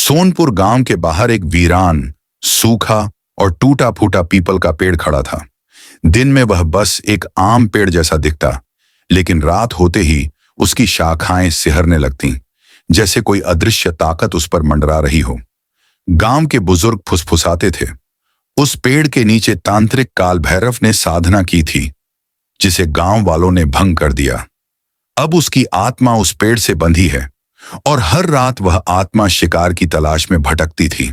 सोनपुर गांव के बाहर एक वीरान, सूखा और टूटा फूटा पीपल का पेड़ खड़ा था। दिन में वह बस एक आम पेड़ जैसा दिखता, लेकिन रात होते ही उसकी शाखाएं सिहरने लगतीं, जैसे कोई अदृश्य ताकत उस पर मंडरा रही हो। गांव के बुजुर्ग फुसफुसाते थे, उस पेड़ के नीचे तांत्रिक काल भैरव ने साधना की थी, जिसे गांव वालों ने भंग कर दिया। अब उसकी आत्मा उस पेड़ से बंधी है और हर रात वह आत्मा शिकार की तलाश में भटकती थी।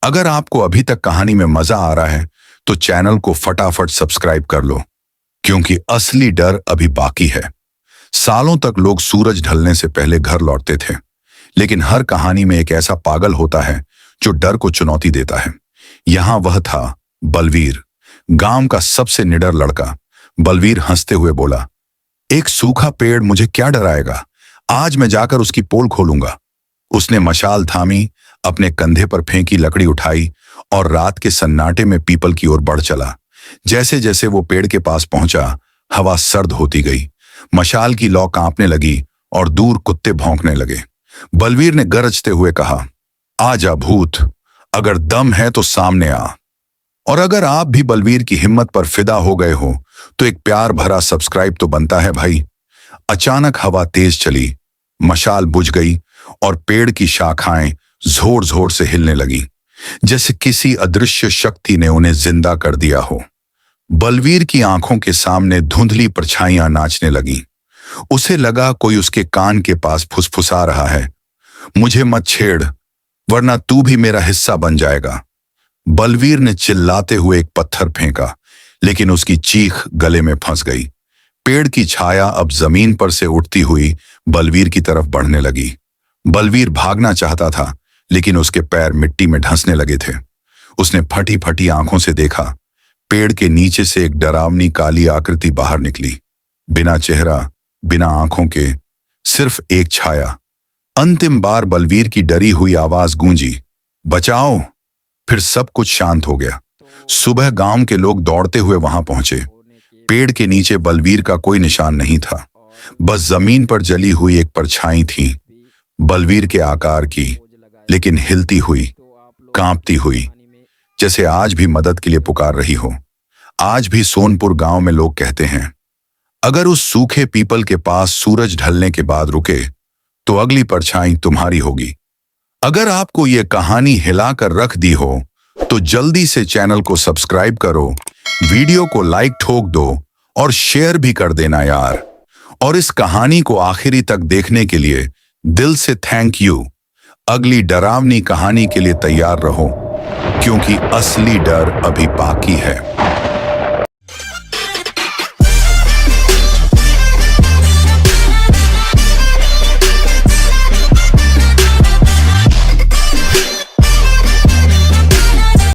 अगर आपको अभी तक कहानी में मजा आ रहा है तो चैनल को फटाफट सब्सक्राइब कर लो, क्योंकि असली डर अभी बाकी है। सालों तक लोग सूरज ढलने से पहले घर लौटते थे, लेकिन हर कहानी में एक ऐसा पागल होता है जो डर को चुनौती देता है। यहां वह था बलवीर, गांव का सबसे निडर लड़का। बलवीर हंसते हुए बोला, एक सूखा पेड़ मुझे क्या डराएगा, आज मैं जाकर उसकी पोल खोलूंगा। उसने मशाल थामी, अपने कंधे पर फेंकी लकड़ी उठाई और रात के सन्नाटे में पीपल की ओर बढ़ चला। जैसे जैसे वो पेड़ के पास पहुंचा, हवा सर्द होती गई, मशाल की लौ कांपने लगी और दूर कुत्ते भौंकने लगे। बलवीर ने गरजते हुए कहा, आजा भूत, अगर दम है तो सामने आ। और अगर आप भी बलवीर की हिम्मत पर फिदा हो गए हो तो एक प्यार भरा सब्सक्राइब तो बनता है भाई। अचानक हवा तेज चली, मशाल बुझ गई और पेड़ की शाखाएं जोर जोर से हिलने लगी, जैसे किसी अदृश्य शक्ति ने उन्हें जिंदा कर दिया हो। बलवीर की आंखों के सामने धुंधली परछाइयां नाचने लगीं। उसे लगा कोई उसके कान के पास फुसफुसा रहा है, मुझे मत छेड़, वरना तू भी मेरा हिस्सा बन जाएगा। बलवीर ने चिल्लाते हुए एक पत्थर फेंका, लेकिन उसकी चीख गले में फंस गई। पेड़ की छाया अब जमीन पर से उठती हुई बलवीर की तरफ बढ़ने लगी। बलवीर भागना चाहता था, लेकिन उसके पैर मिट्टी में धंसने लगे थे। उसने फटी फटी आंखों से देखा, पेड़ के नीचे से एक डरावनी काली आकृति बाहर निकली, बिना चेहरा, बिना आंखों के, सिर्फ एक छाया। अंतिम बार बलवीर की डरी हुई आवाज गूंजी, बचाओ। फिर सब कुछ शांत हो गया। सुबह गांव के लोग दौड़ते हुए वहां पहुंचे। पेड़ के नीचे बलवीर का कोई निशान नहीं था, बस जमीन पर जली हुई एक परछाई थी, बलवीर के आकार की, लेकिन हिलती हुई, कांपती हुई, जैसे आज भी मदद के लिए पुकार रही हो। आज भी सोनपुर गांव में लोग कहते हैं, अगर उस सूखे पीपल के पास सूरज ढलने के बाद रुके तो अगली परछाई तुम्हारी होगी। अगर आपको यह कहानी हिलाकर रख दी हो तो जल्दी से चैनल को सब्सक्राइब करो, वीडियो को लाइक ठोक दो और शेयर भी कर देना यार। और इस कहानी को आखिरी तक देखने के लिए दिल से थैंक यू। अगली डरावनी कहानी के लिए तैयार रहो, क्योंकि असली डर अभी बाकी है।